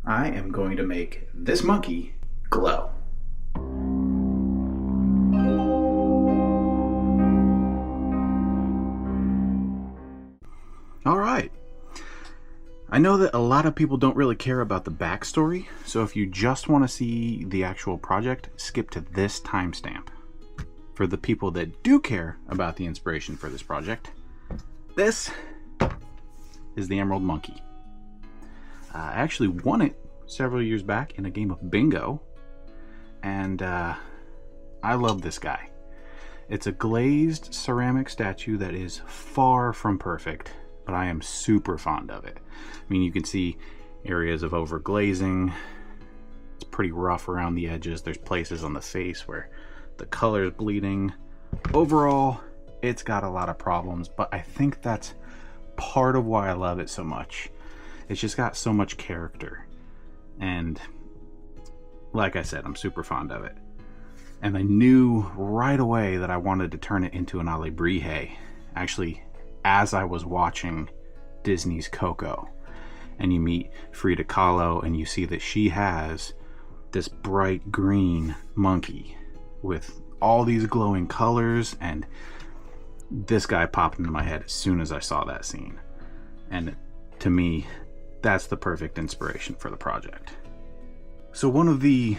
I am going to make this monkey glow. All right. I know that a lot of people don't really care about the backstory, so if you just want to see the actual project, skip to this timestamp. For the people that do care about the inspiration for this project, this is the Emerald Monkey. I actually won it several years back in a game of bingo, and I love this guy. It's a glazed ceramic statue that is far from perfect, but I am super fond of it. I mean, you can see areas of overglazing. It's pretty rough around the edges. There's places on the face where the color is bleeding. Overall, it's got a lot of problems, but I think that's part of why I love it so much. It's just got so much character, and like I said, I'm super fond of it. And I knew right away that I wanted to turn it into an Alebrije, actually, as I was watching Disney's Coco. And you meet Frida Kahlo and you see that she has this bright green monkey with all these glowing colors, and this guy popped into my head as soon as I saw that scene. And to me, that's the perfect inspiration for the project. So one of the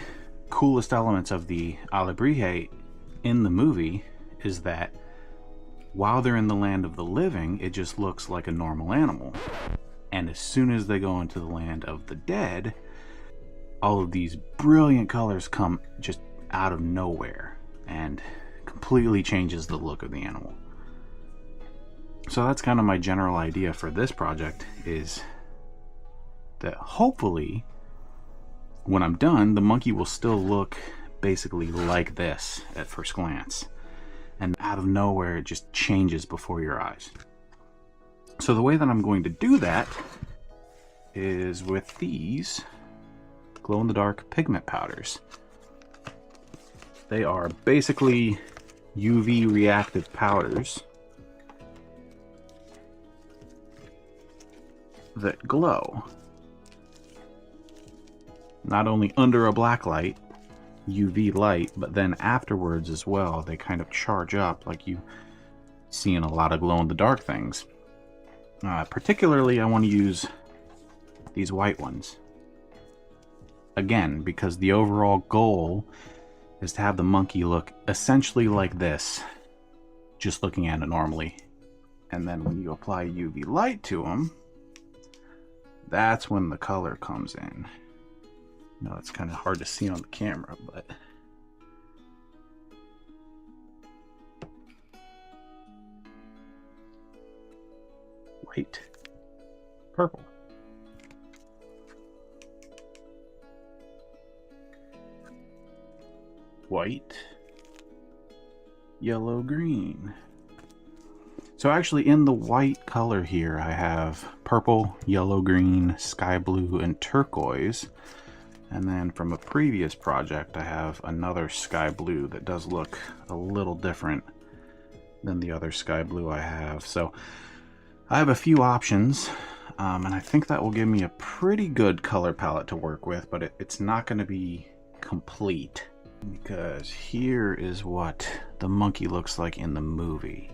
coolest elements of the Alebrije in the movie is that while they're in the land of the living, it just looks like a normal animal. And as soon as they go into the land of the dead, all of these brilliant colors come just out of nowhere and completely changes the look of the animal. So that's kind of my general idea for this project, is that hopefully when I'm done, the monkey will still look basically like this at first glance. And out of nowhere, it just changes before your eyes. So the way that I'm going to do that is with these glow-in-the-dark pigment powders. They are basically UV reactive powders that glow. Not only under a black light, UV light, but then afterwards as well. They kind of charge up like you see in a lot of glow-in-the-dark things. Particularly, I want to use these white ones. Again, because the overall goal is to have the monkey look essentially like this, just looking at it normally. And then when you apply UV light to them, that's when the color comes in. No, it's kind of hard to see on the camera, but white, purple, white, yellow, green. So actually in the white color here, I have purple, yellow, green, sky blue, and turquoise. And then from a previous project, I have another sky blue that does look a little different than the other sky blue I have. So I have a few options, and I think that will give me a pretty good color palette to work with, but it's not going to be complete, because here is what the monkey looks like in the movie.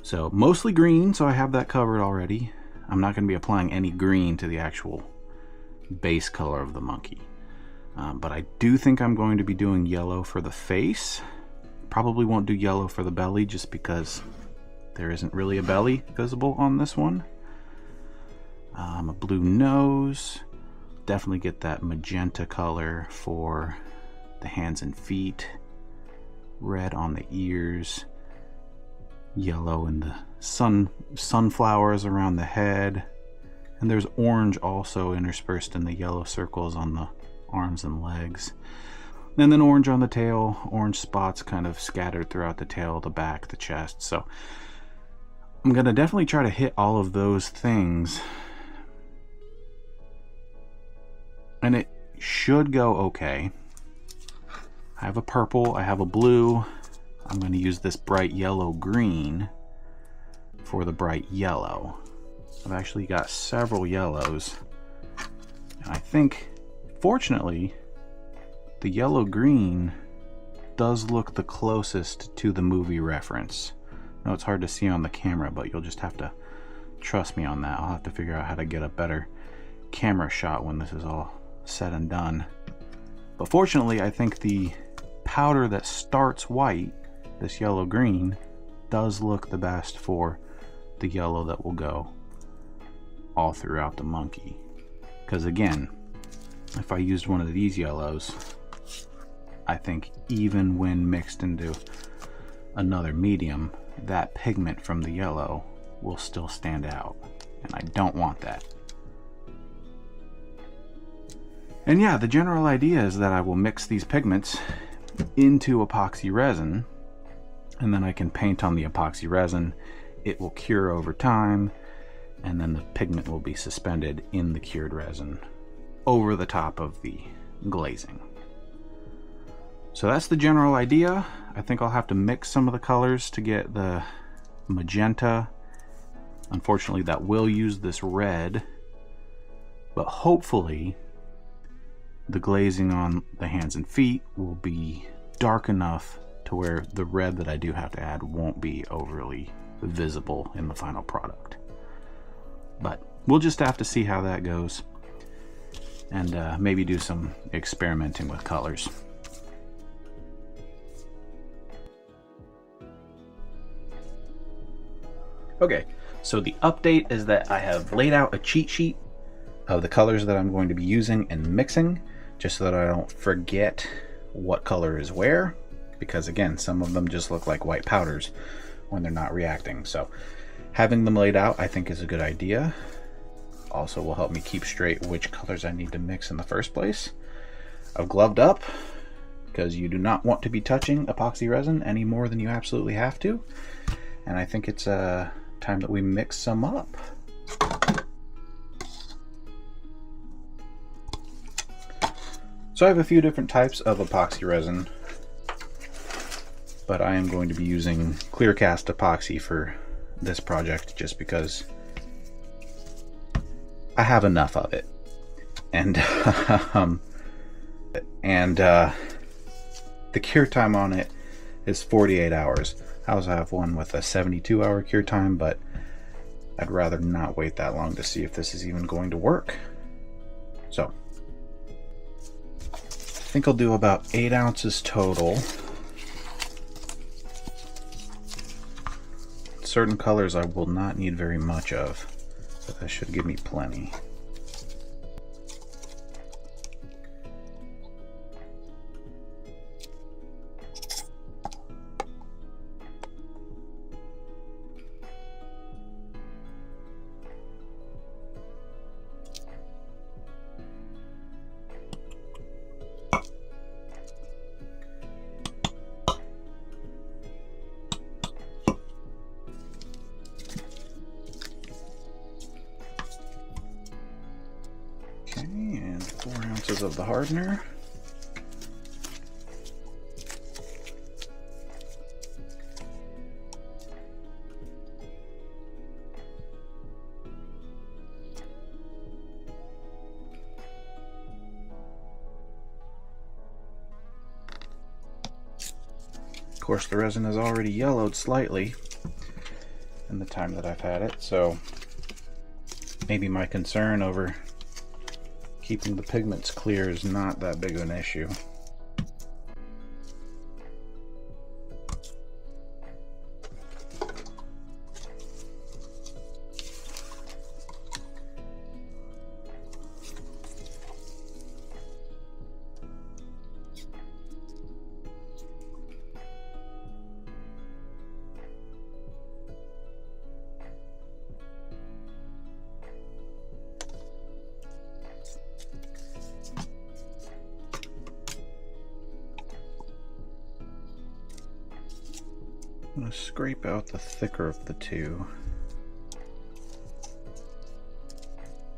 So mostly green, so I have that covered already. I'm not going to be applying any green to the actual base color of the monkey, but I do think I'm going to be doing yellow for the face. Probably won't do yellow for the belly, just because there isn't really a belly visible on this one. A blue nose, definitely get that magenta color for the hands and feet, red on the ears, yellow in the sunflowers around the head. And there's orange also interspersed in the yellow circles on the arms and legs. And then orange on the tail, orange spots kind of scattered throughout the tail, the back, the chest. So I'm going to definitely try to hit all of those things. And it should go okay. I have a purple, I have a blue. I'm going to use this bright yellow green for the bright yellow. I've actually got several yellows I think, fortunately, the yellow-green does look the closest to the movie reference. I know it's hard to see on the camera, but you'll just have to trust me on that. I'll have to figure out how to get a better camera shot when this is all said and done. But fortunately, I think the powder that starts white, this yellow-green, does look the best for the yellow that will go all throughout the monkey. Because again, if I used one of these yellows, I think even when mixed into another medium, that pigment from the yellow will still stand out, and I don't want that. And yeah, the general idea is that I will mix these pigments into epoxy resin, and then I can paint on the epoxy resin. It will cure over time, and then the pigment will be suspended in the cured resin over the top of the glazing. So that's the general idea. I think I'll have to mix some of the colors to get the magenta. Unfortunately, that will use this red, but hopefully the glazing on the hands and feet will be dark enough to where the red that I do have to add won't be overly visible in the final product. But we'll just have to see how that goes, and maybe do some experimenting with colors. Okay, so the update is that I have laid out a cheat sheet of the colors that I'm going to be using and mixing, just so that I don't forget what color is where, because again, some of them just look like white powders when they're not reacting. So having them laid out, I think, is a good idea. Also will help me keep straight which colors I need to mix in the first place. I've gloved up, because you do not want to be touching epoxy resin any more than you absolutely have to. And I think it's time that we mix some up. So I have a few different types of epoxy resin, but I am going to be using clear cast epoxy for this project just because I have enough of it. And the cure time on it is 48 hours. I also have one with a 72-hour cure time, but I'd rather not wait that long to see if this is even going to work. So I think I'll do about 8 ounces total. Certain colors I will not need very much of, but that should give me plenty. And 4 ounces of the hardener. Of course, the resin has already yellowed slightly in the time that I've had it, so maybe my concern over keeping the pigments clear is not that big of an issue. I'm going to scrape out the thicker of the two,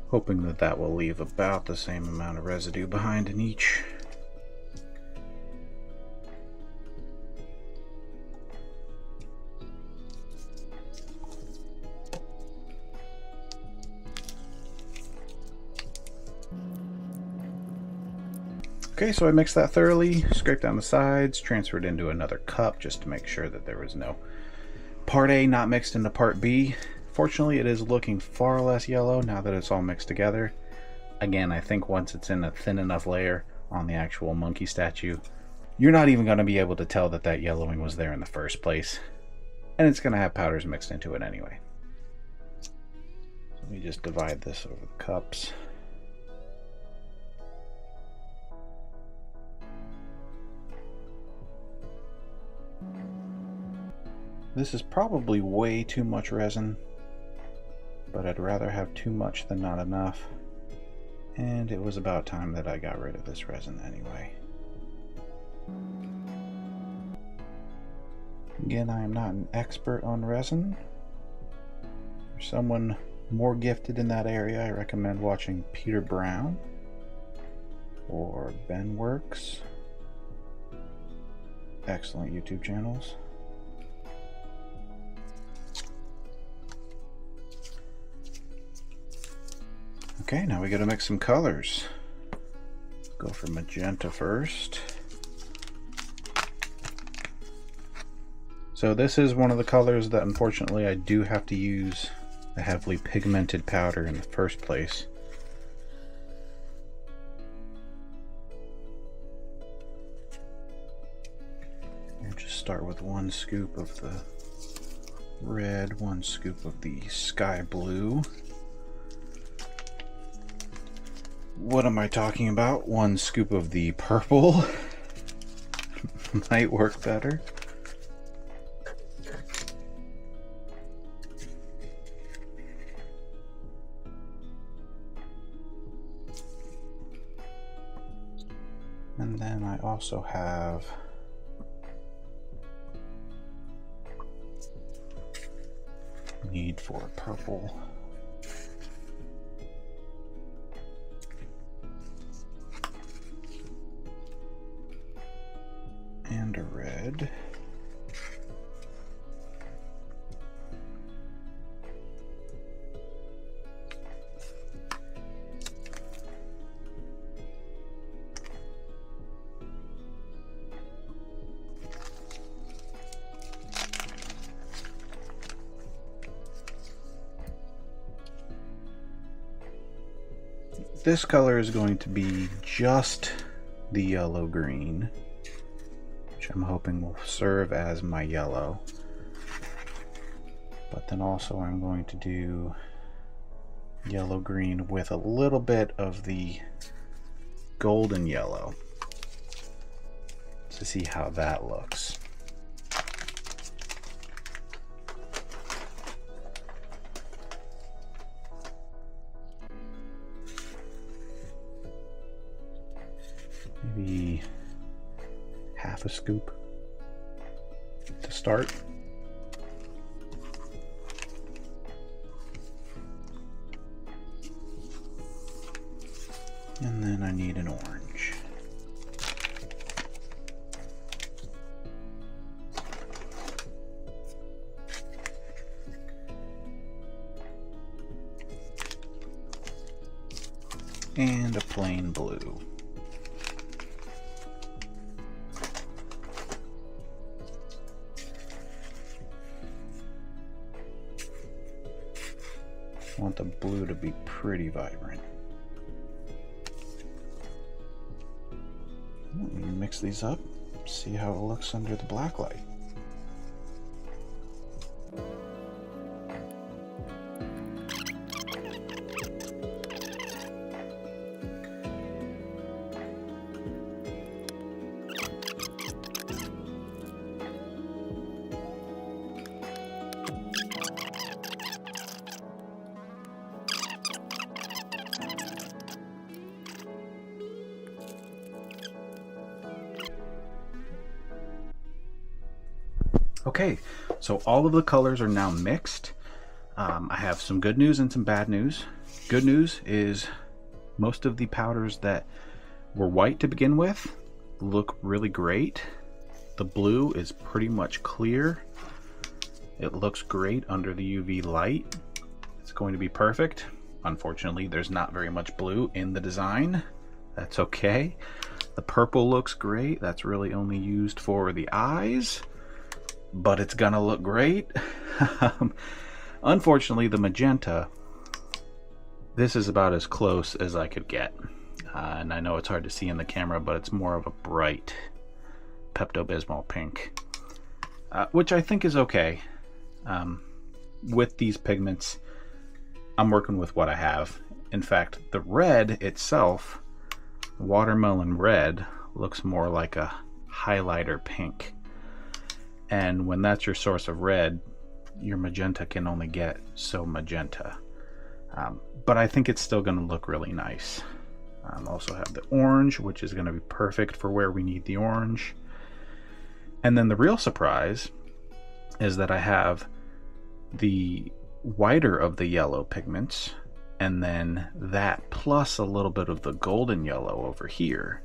hoping that that will leave about the same amount of residue behind in each. Okay, so I mixed that thoroughly, scraped down the sides, transferred into another cup just to make sure that there was no part A not mixed into part B. Fortunately, it is looking far less yellow now that it's all mixed together. Again, I think once it's in a thin enough layer on the actual monkey statue, you're not even going to be able to tell that that yellowing was there in the first place. And it's going to have powders mixed into it anyway. So let me just divide this over the cups. This is probably way too much resin, but I'd rather have too much than not enough. And it was about time that I got rid of this resin anyway. Again, I am not an expert on resin. For someone more gifted in that area, I recommend watching Peter Brown or Ben Works. Excellent YouTube channels. Okay, now we gotta mix some colors. Go for magenta first. So this is one of the colors that unfortunately I do have to use a heavily pigmented powder in the first place. We'll just start with 1 scoop of the red, 1 scoop of the sky blue. What am I talking about? 1 scoop of the purple might work better. And then I also have need for purple. And a red. This color is going to be just the yellow green, which I'm hoping will serve as my yellow. But then also I'm going to do yellow green with a little bit of the golden yellow to see how that looks. Maybe half a scoop to start. And then I need an orange. And a plain blue. I want the blue to be pretty vibrant. Let me mix these up, see how it looks under the black light. Okay, so all of the colors are now mixed. I have some good news and some bad news. Good news is most of the powders that were white to begin with look really great. The blue is pretty much clear. It looks great under the UV light. It's going to be perfect. Unfortunately, there's not very much blue in the design. That's okay. The purple looks great. That's really only used for the eyes, but it's gonna look great. Unfortunately, the magenta, this is about as close as I could get. And I know it's hard to see in the camera, but it's more of a bright Pepto-Bismol pink, which I think is okay. With these pigments, I'm working with what I have. In fact, the red itself, watermelon red, looks more like a highlighter pink. And when that's your source of red, your magenta can only get so magenta. But I think it's still going to look really nice. Also have the orange, which is going to be perfect for where we need the orange. And then the real surprise is that I have the whiter of the yellow pigments, and then that plus a little bit of the golden yellow over here.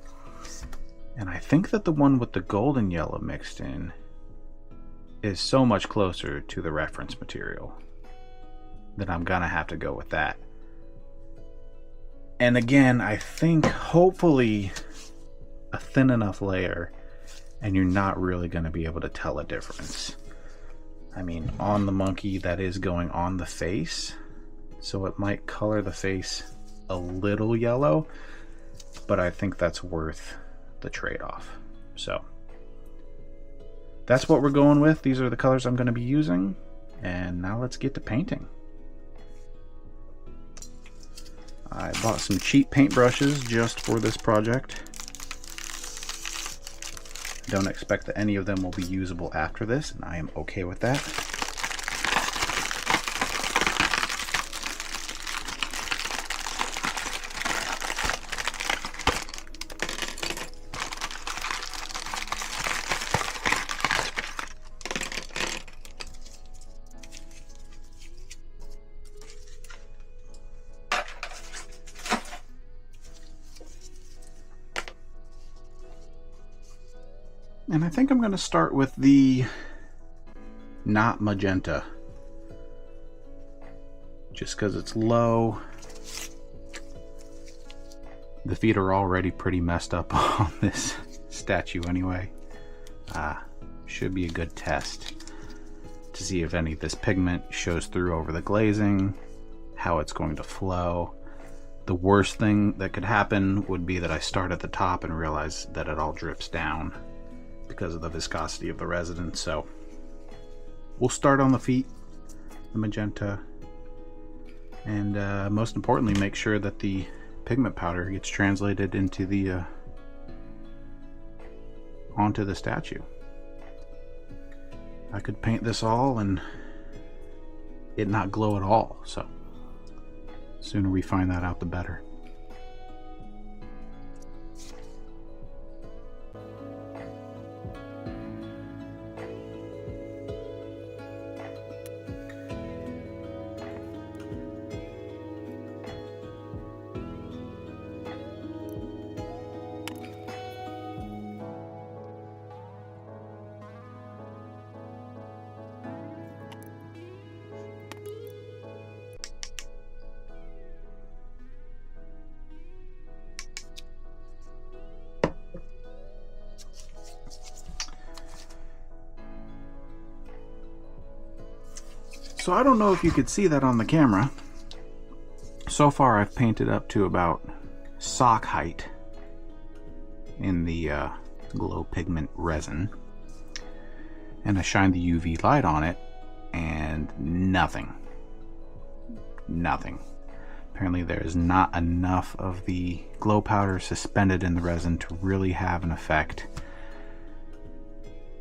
And I think that the one with the golden yellow mixed in is so much closer to the reference material that I'm gonna have to go with that. And again, I think hopefully a thin enough layer and you're not really going to be able to tell a difference. I mean, on the monkey, that is going on the face, so it might color the face a little yellow, but I think that's worth the trade-off. So that's what we're going with. These are the colors I'm going to be using, and now let's get to painting. I bought some cheap paintbrushes just for this project. I don't expect that any of them will be usable after this, and I am okay with that. And I think I'm going to start with the not magenta, just because it's low. The feet are already pretty messed up on this statue anyway. Should be a good test to see if any of this pigment shows through over the glazing, how it's going to flow. The worst thing that could happen would be that I start at the top and realize that it all drips down because of the viscosity of the resin. So we'll start on the feet, the magenta, and most importantly, make sure that the pigment powder gets translated into the onto the statue. I could paint this all and it not glow at all, so the sooner we find that out, the better. So I don't know if you could see that on the camera. So far I've painted up to about sock height in the glow pigment resin, and I shined the UV light on it and nothing. Apparently there is not enough of the glow powder suspended in the resin to really have an effect,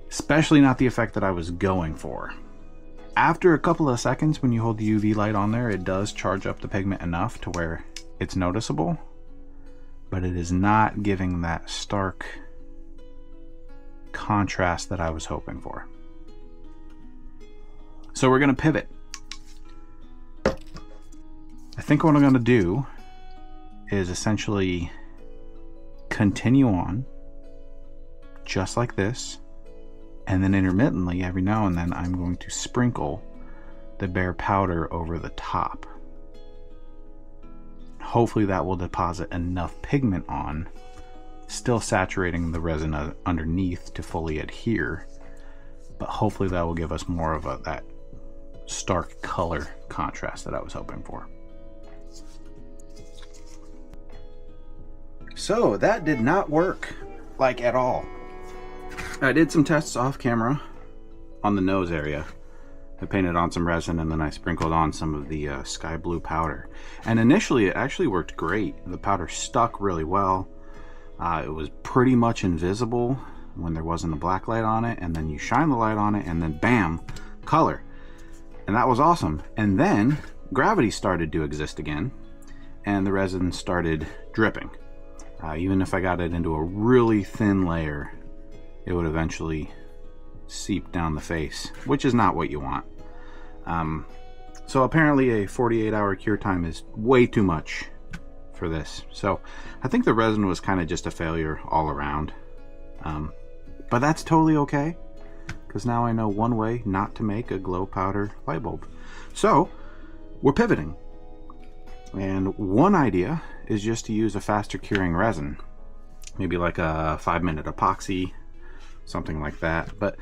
especially not the effect that I was going for. After a couple of seconds, when you hold the UV light on there, it does charge up the pigment enough to where it's noticeable, but it is not giving that stark contrast that I was hoping for. So we're going to pivot. I think what I'm going to do is essentially continue on just like this, and then intermittently, every now and then, I'm going to sprinkle the bare powder over the top. Hopefully that will deposit enough pigment on still saturating the resin underneath to fully adhere, but hopefully that will give us more of that stark color contrast that I was hoping for. So that did not work, like, at all. I did some tests off camera on the nose area. I painted on some resin and then I sprinkled on some of the sky blue powder. And initially it actually worked great. The powder stuck really well. It was pretty much invisible when there wasn't a black light on it, and then you shine the light on it and then bam, color. And that was awesome. And then gravity started to exist again and the resin started dripping. Even if I got it into a really thin layer, it would eventually seep down the face, which is not what you want. So apparently a 48-hour cure time is way too much for this. So I think the resin was kind of just a failure all around. But that's totally okay, because now I know one way not to make a glow powder light bulb. So we're pivoting. And one idea is just to use a faster curing resin. Maybe like a 5-minute epoxy, something like that. But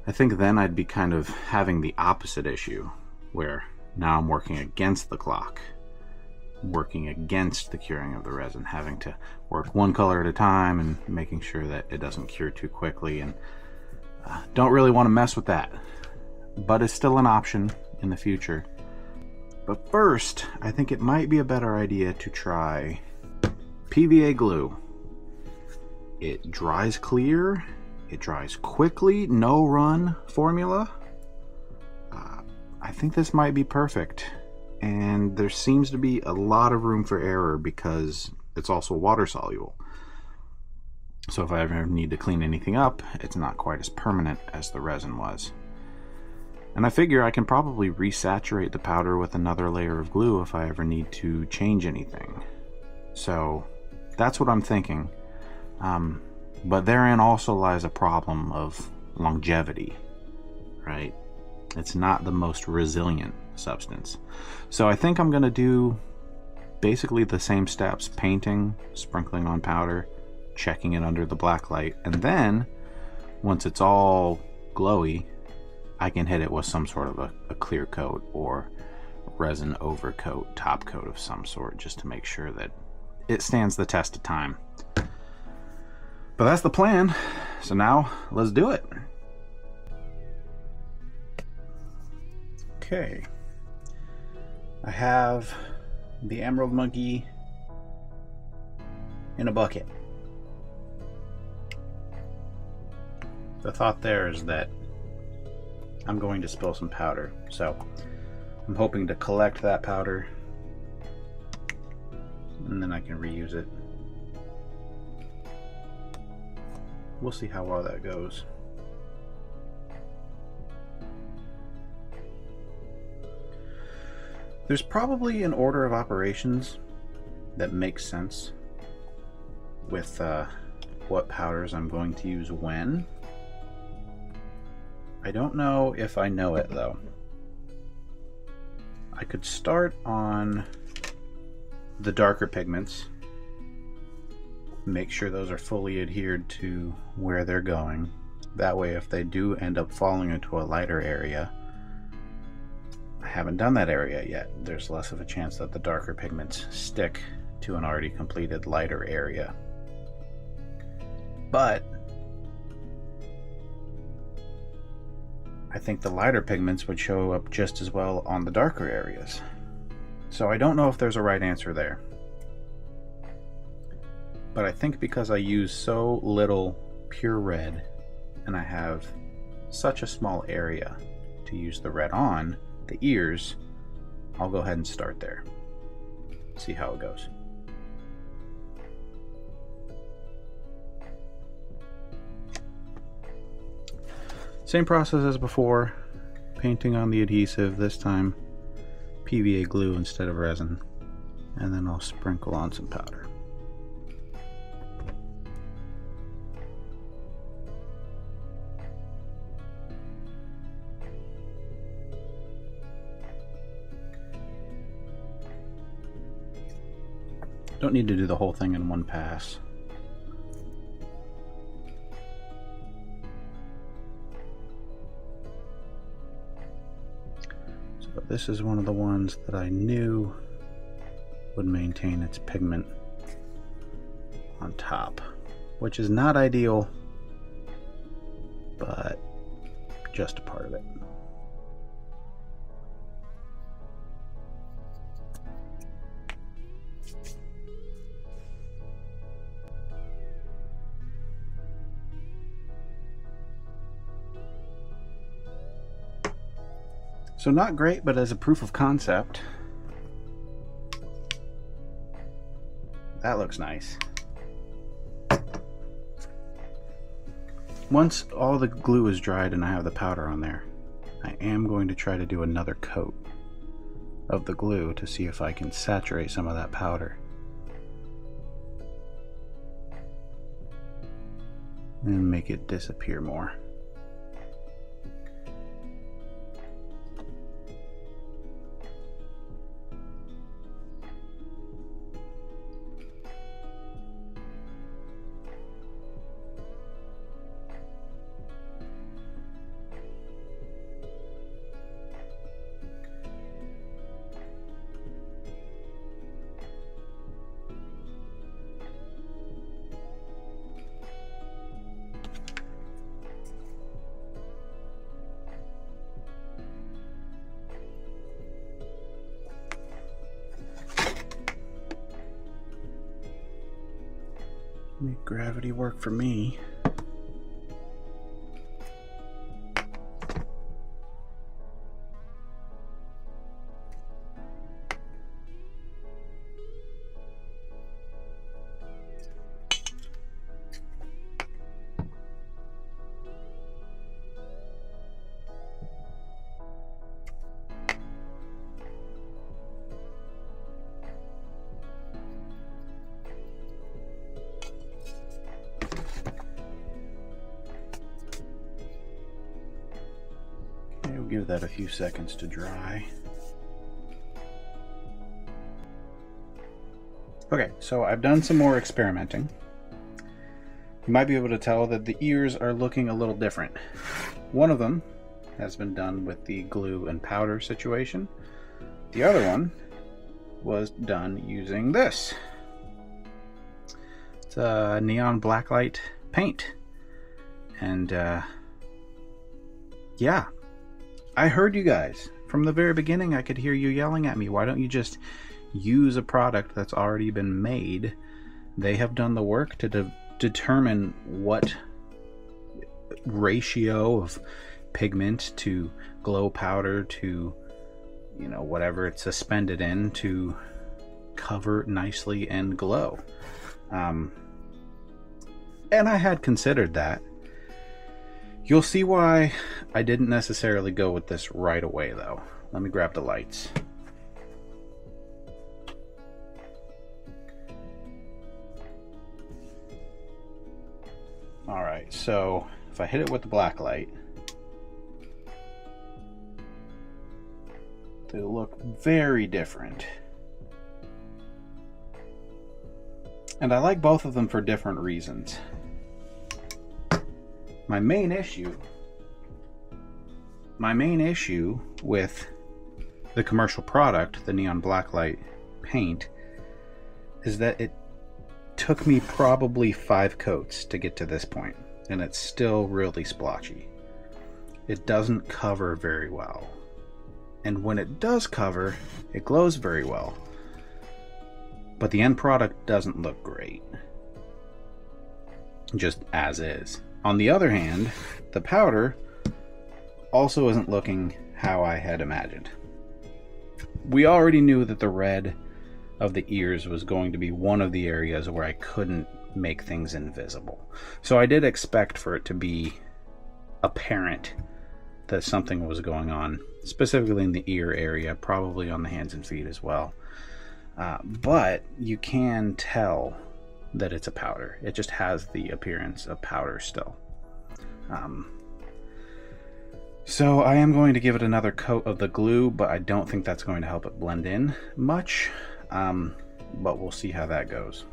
I think then I'd be kind of having the opposite issue, where now I'm working against the clock, working against the curing of the resin, having to work one color at a time and making sure that it doesn't cure too quickly, and don't really want to mess with that. But it's still an option in the future. But first, I think it might be a better idea to try PVA glue. It dries clear, it dries quickly, no run formula. I think this might be perfect. And there seems to be a lot of room for error because it's also water soluble. So if I ever need to clean anything up, it's not quite as permanent as the resin was. And I figure I can probably resaturate the powder with another layer of glue if I ever need to change anything. So that's what I'm thinking. But therein also lies a problem of longevity, right? It's not the most resilient substance. So I think I'm going to do basically the same steps: painting, sprinkling on powder, checking it under the black light, and then once it's all glowy, I can hit it with some sort of a clear coat or resin overcoat, top coat of some sort, just to make sure that it stands the test of time. But that's the plan. So now let's do it. Okay. I have the Emerald Monkey in a bucket. The thought there is that I'm going to spill some powder, so I'm hoping to collect that powder and then I can reuse it. We'll see how well that goes. There's probably an order of operations that makes sense with what powders I'm going to use when. I don't know if I know it though. I could start on the darker pigments, make sure those are fully adhered to where they're going. That way if they do end up falling into a lighter area, I haven't done that area yet, there's less of a chance that the darker pigments stick to an already completed lighter area. But I think the lighter pigments would show up just as well on the darker areas. So I don't know if there's a right answer there. But I think because I use so little pure red and I have such a small area to use the red on, the ears, I'll go ahead and start there. See how it goes. Same process as before, painting on the adhesive, this time PVA glue instead of resin, and then I'll sprinkle on some powder. Don't need to do the whole thing in one pass. But this is one of the ones that I knew would maintain its pigment on top, which is not ideal, but just a part of it. So not great, but as a proof of concept, that looks nice. Once all the glue is dried and I have the powder on there, I am going to try to do another coat of the glue to see if I can saturate some of that powder and make it disappear more. Make gravity work for me. We'll give that a few seconds to dry. Okay, so I've done some more experimenting. You might be able to tell that the ears are looking a little different. One of them has been done with the glue and powder situation. The other one was done using this. It's a neon blacklight paint. And yeah, I heard you guys. From the very beginning, I could hear you yelling at me. Why don't you just use a product that's already been made? They have done the work to determine what ratio of pigment to glow powder to, you know, whatever it's suspended in to cover nicely and glow. And I had considered that. You'll see why I didn't necessarily go with this right away, though. Let me grab the lights. Alright, so if I hit it with the black light, they look very different. And I like both of them for different reasons. My main issue with the commercial product, the neon blacklight paint, is that it took me probably 5 coats to get to this point, and it's still really splotchy. It doesn't cover very well. And when it does cover, it glows very well. But the end product doesn't look great. Just as is. On the other hand, the powder also isn't looking how I had imagined. We already knew that the red of the ears was going to be one of the areas where I couldn't make things invisible. So I did expect for it to be apparent that something was going on, specifically in the ear area, probably on the hands and feet as well. But you can tell that it's a powder. It just has the appearance of powder still. So I am going to give it another coat of the glue, but I don't think that's going to help it blend in much. But we'll see how that goes.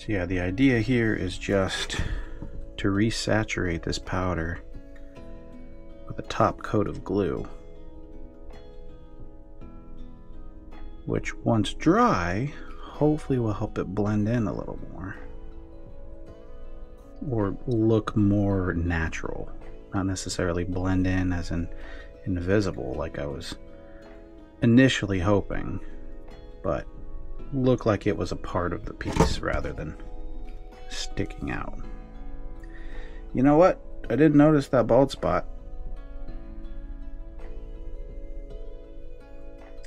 So yeah, the idea here is just to resaturate this powder with a top coat of glue, which once dry, hopefully will help it blend in a little more or look more natural, not necessarily blend in as in invisible like I was initially hoping, but look like it was a part of the piece rather than sticking out. You know what? I didn't notice that bald spot.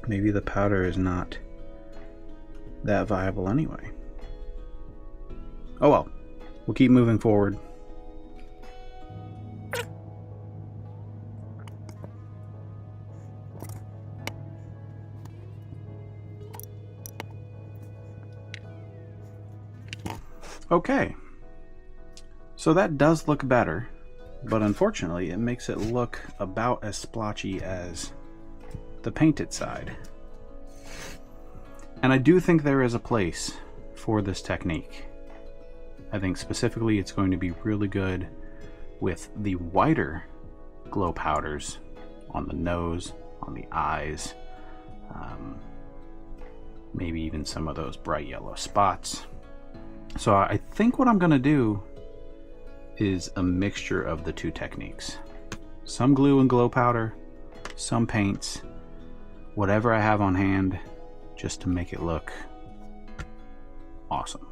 Maybe the powder is not that viable anyway. Oh well, we'll keep moving forward. Okay, so that does look better, but unfortunately it makes it look about as splotchy as the painted side. And I do think there is a place for this technique. I think specifically it's going to be really good with the whiter glow powders on the nose, on the eyes, maybe even some of those bright yellow spots. So I think what I'm going to do is a mixture of the two techniques. Some glue and glow powder, some paints, whatever I have on hand, just to make it look awesome.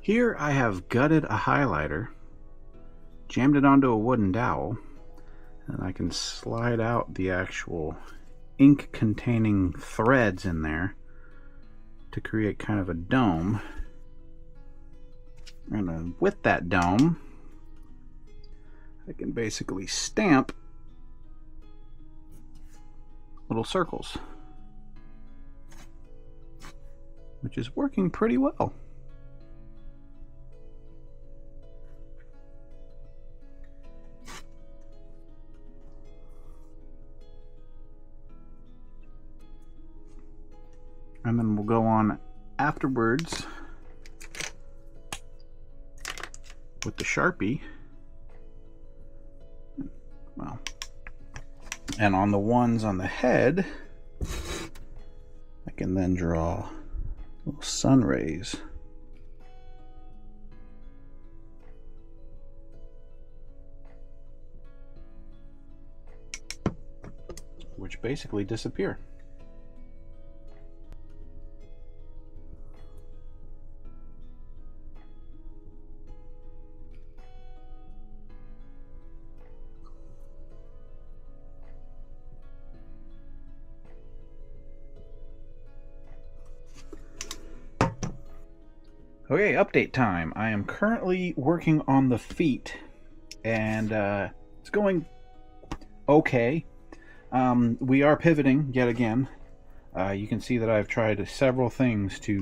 Here I have gutted a highlighter, jammed it onto a wooden dowel, and I can slide out the actual ink containing threads in there to create kind of a dome. And with that dome, I can basically stamp little circles, which is working pretty well. And then we'll go on afterwards with the Sharpie. Well, and on the ones on the head, I can then draw little sun rays. Which basically disappear. Okay, update time. I am currently working on the feet, and it's going okay. We are pivoting yet again. You can see that I've tried several things to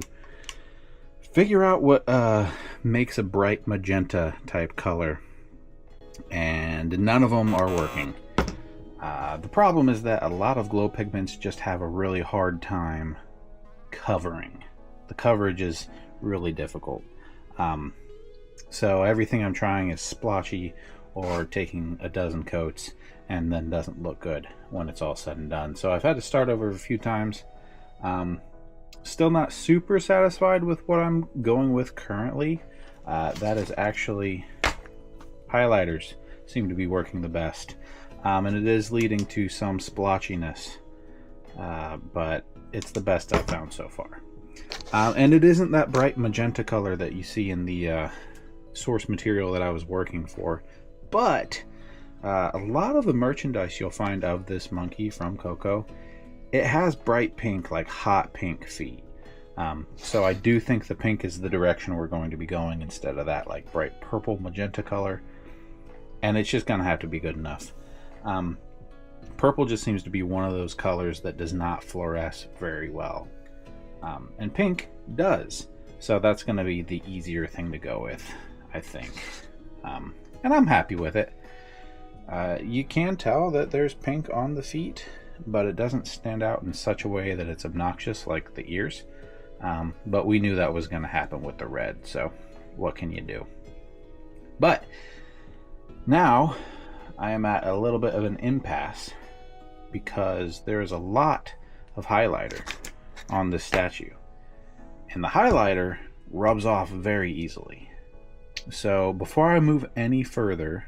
figure out what makes a bright magenta type color, and none of them are working. The problem is that a lot of glow pigments just have a really hard time covering. The coverage is really difficult. So everything I'm trying is splotchy or taking a dozen coats and then doesn't look good when it's all said and done. So I've had to start over a few times. Still not super satisfied with what I'm going with currently. That is actually highlighters seem to be working the best. And it is leading to some splotchiness, but it's the best I've found so far. And it isn't that bright magenta color that you see in the source material that I was working for, but a lot of the merchandise you'll find of this monkey from Coco, it has bright pink, like hot pink feet. So I do think the pink is the direction we're going to be going instead of that like bright purple magenta color, and it's just gonna have to be good enough. Purple just seems to be one of those colors that does not fluoresce very well. And pink does, so that's going to be the easier thing to go with, I think. And I'm happy with it. You can tell that there's pink on the feet, but it doesn't stand out in such a way that it's obnoxious like the ears. But we knew that was going to happen with the red, so what can you do? But now I am at a little bit of an impasse because there is a lot of highlighter on this statue, and the highlighter rubs off very easily. So before I move any further,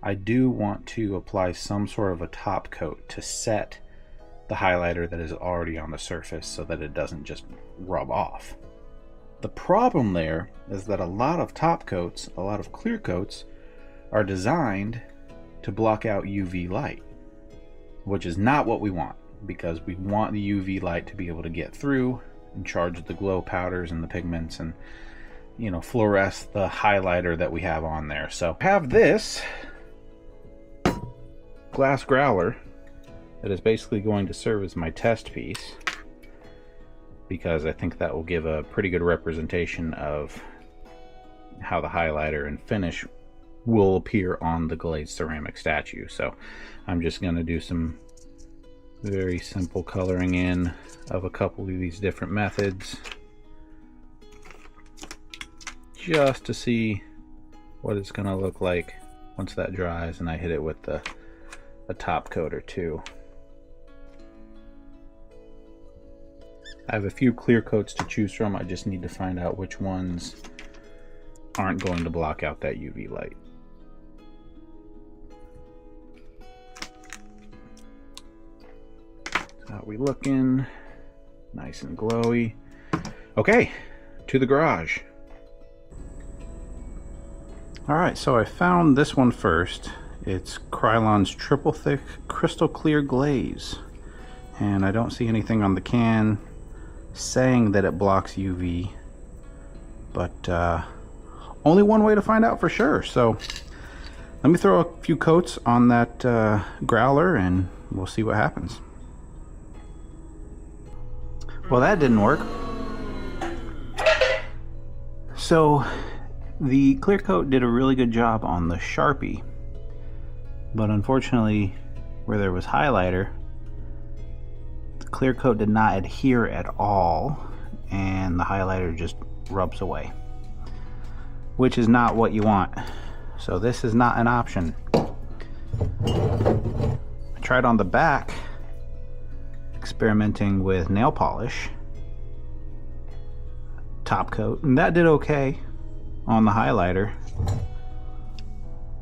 I do want to apply some sort of a top coat to set the highlighter that is already on the surface so that it doesn't just rub off. The problem there is that a lot of top coats, a lot of clear coats, are designed to block out UV light, which is not what we want, because we want the UV light to be able to get through and charge the glow powders and the pigments and, you know, fluoresce the highlighter that we have on there. So I have this glass growler that is basically going to serve as my test piece, because I think that will give a pretty good representation of how the highlighter and finish will appear on the glazed ceramic statue. So I'm just going to do some very simple coloring in of a couple of these different methods just to see what it's going to look like once that dries and I hit it with a top coat or two. I have a few clear coats to choose from. I just need to find out which ones aren't going to block out that UV light. How we looking? Nice and glowy. Okay, to the garage. Alright, so I found this one first. It's Krylon's Triple Thick Crystal Clear Glaze. And I don't see anything on the can saying that it blocks UV. But only one way to find out for sure. So let me throw a few coats on that growler and we'll see what happens. Well, that didn't work. So the clear coat did a really good job on the Sharpie, but unfortunately where there was highlighter, the clear coat did not adhere at all and the highlighter just rubs away, which is not what you want. So this is not an option. I tried on the back experimenting with nail polish top coat, and that did okay on the highlighter,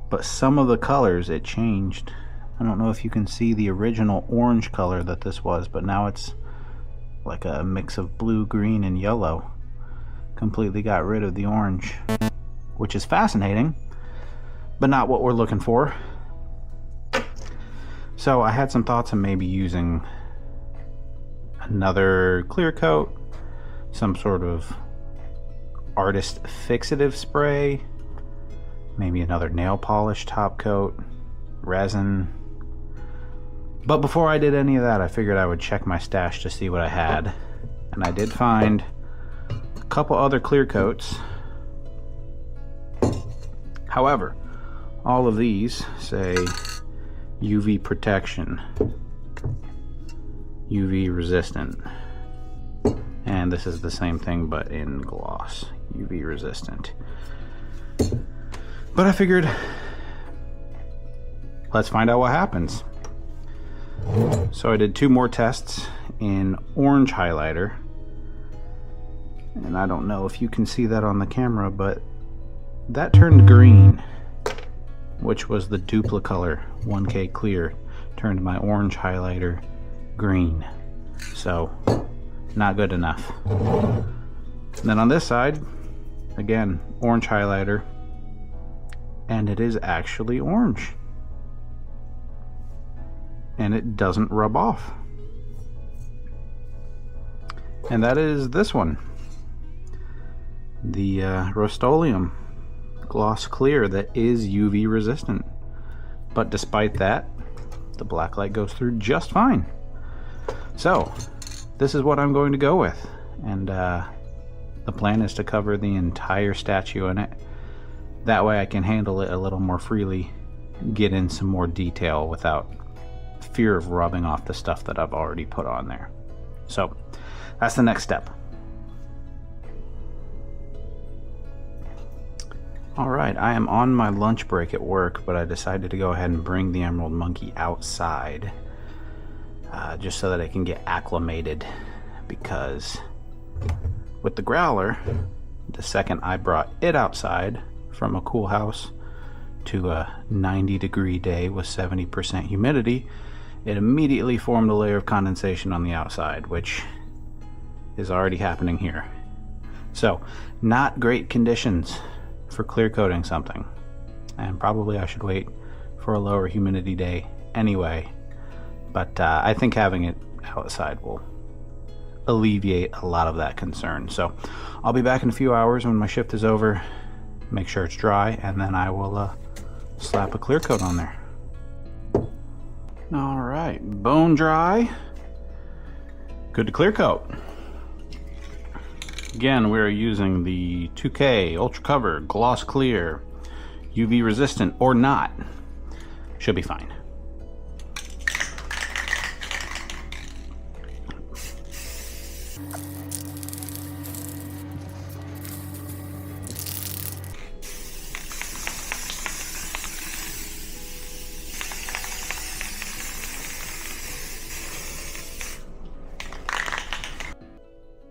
but some of the colors it changed. I don't know if you can see the original orange color that this was, but now it's like a mix of blue, green, and yellow. Completely got rid of the orange, which is fascinating, but not what we're looking for. So I had some thoughts on maybe using another clear coat, some sort of artist fixative spray, maybe another nail polish top coat, resin. But before I did any of that, I figured I would check my stash to see what I had, and I did find a couple other clear coats. However, all of these say UV protection, UV resistant, and this is the same thing but in gloss, UV resistant. But I figured, let's find out what happens. So I did two more tests in orange highlighter, and I don't know if you can see that on the camera, but that turned green, which was the Duplicolor 1K clear, turned my orange highlighter green. So not good enough. And then on this side, again, orange highlighter, and it is actually orange, and it doesn't rub off. And that is this one, the Rust-Oleum gloss clear that is UV resistant, but despite that, the black light goes through just fine. So this is what I'm going to go with, and the plan is to cover the entire statue in it. That way I can handle it a little more freely, get in some more detail without fear of rubbing off the stuff that I've already put on there. So that's the next step. Alright, I am on my lunch break at work, but I decided to go ahead and bring the Emerald Monkey outside just so that it can get acclimated, because with the growler, the second I brought it outside from a cool house to a 90-degree day with 70% humidity, it immediately formed a layer of condensation on the outside, which is already happening here. So not great conditions for clear coating something, and probably I should wait for a lower humidity day anyway, but I think having it outside will alleviate a lot of that concern. So I'll be back in a few hours when my shift is over, make sure it's dry, and then I will slap a clear coat on there. Alright, bone dry, good to clear coat. Again, we're using the 2K Ultra Cover Gloss Clear, UV resistant or not, should be fine.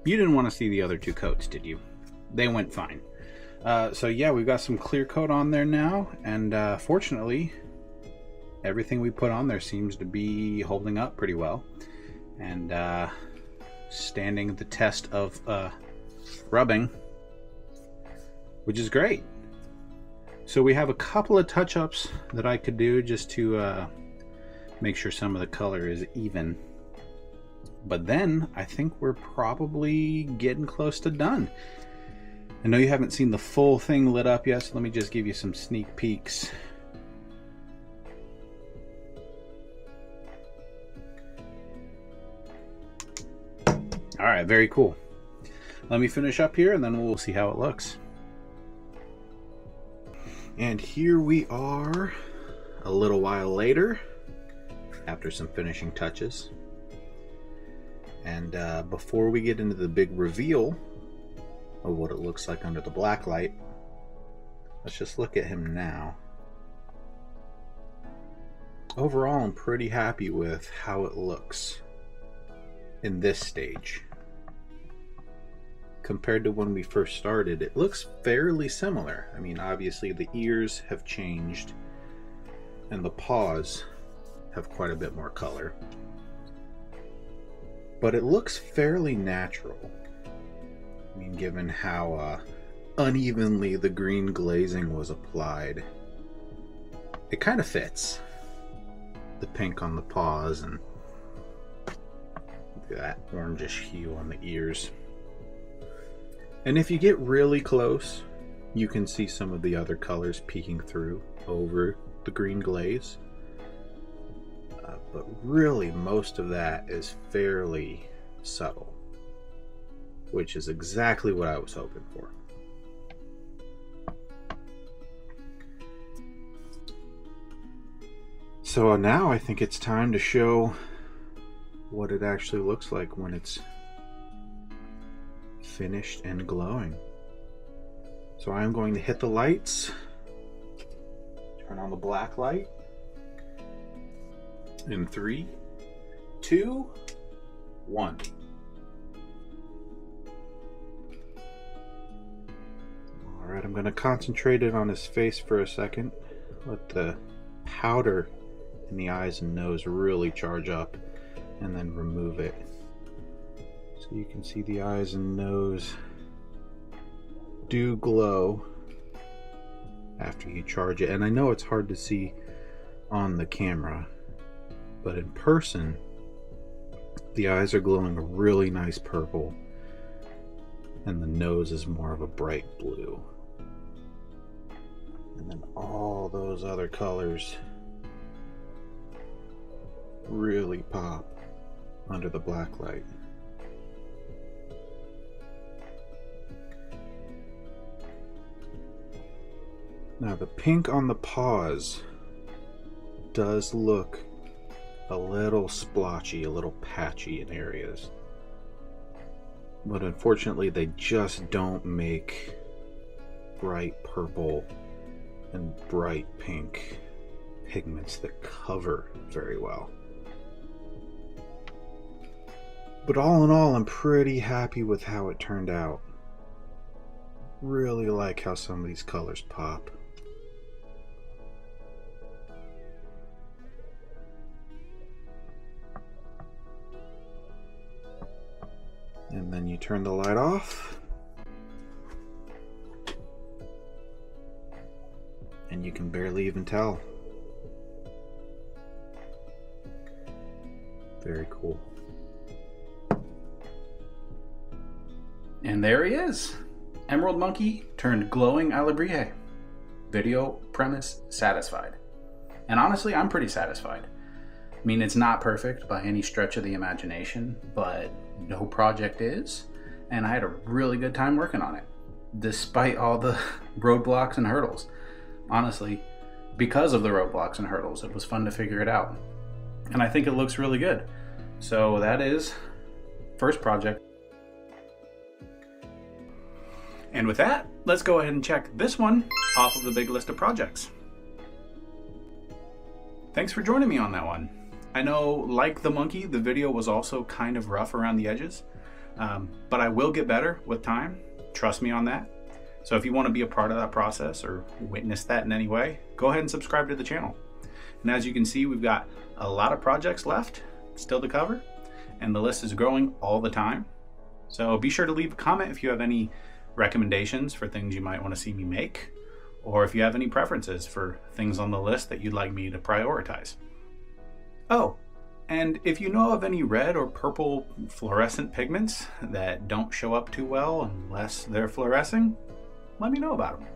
You didn't want to see the other two coats, did you? They went fine. So yeah, we've got some clear coat on there now, and fortunately, everything we put on there seems to be holding up pretty well, and standing the test of rubbing, which is great. So we have a couple of touch-ups that I could do just to make sure some of the color is even. But then I think we're probably getting close to done. I know you haven't seen the full thing lit up yet, so let me just give you some sneak peeks. All right, very cool. Let me finish up here and then we'll see how it looks. And here we are a little while later after some finishing touches. And before we get into the big reveal of what it looks like under the black light, let's just look at him now. Overall, I'm pretty happy with how it looks in this stage. Compared to when we first started, it looks fairly similar. I mean, obviously the ears have changed and the paws have quite a bit more color. But it looks fairly natural. I mean, given how unevenly the green glazing was applied, it kind of fits. The pink on the paws and that orangish hue on the ears. And if you get really close, you can see some of the other colors peeking through over the green glaze. But really, most of that is fairly subtle, which is exactly what I was hoping for. So now I think it's time to show what it actually looks like when it's finished and glowing. So I'm going to hit the lights, turn on the black light in 3, 2, 1. Alright, I'm going to concentrate it on his face for a second. Let the powder in the eyes and nose really charge up, and then remove it. So you can see the eyes and nose do glow after you charge it. And I know it's hard to see on the camera, but in person, the eyes are glowing a really nice purple, and the nose is more of a bright blue. And then all those other colors really pop under the black light. Now the pink on the paws does look a little splotchy, a little patchy in areas. But unfortunately they just don't make bright purple and bright pink pigments that cover very well. But all in all, I'm pretty happy with how it turned out. Really like how some of these colors pop. And then you turn the light off, and you can barely even tell. Very cool. And there he is. Emerald Monkey turned glowing Alebrije. Video premise satisfied. And honestly, I'm pretty satisfied. I mean, it's not perfect by any stretch of the imagination, but no project is. And I had a really good time working on it, despite all the roadblocks and hurdles. Honestly, because of the roadblocks and hurdles, it was fun to figure it out. And I think it looks really good. So that is first project. And with that, let's go ahead and check this one off of the big list of projects. Thanks for joining me on that one. I know, like the monkey, the video was also kind of rough around the edges, but I will get better with time. Trust me on that. So if you want to be a part of that process or witness that in any way, go ahead and subscribe to the channel. And as you can see, we've got a lot of projects left still to cover, and the list is growing all the time. So be sure to leave a comment if you have any recommendations for things you might want to see me make, or if you have any preferences for things on the list that you'd like me to prioritize. Oh, and if you know of any red or purple fluorescent pigments that don't show up too well unless they're fluorescing, let me know about them.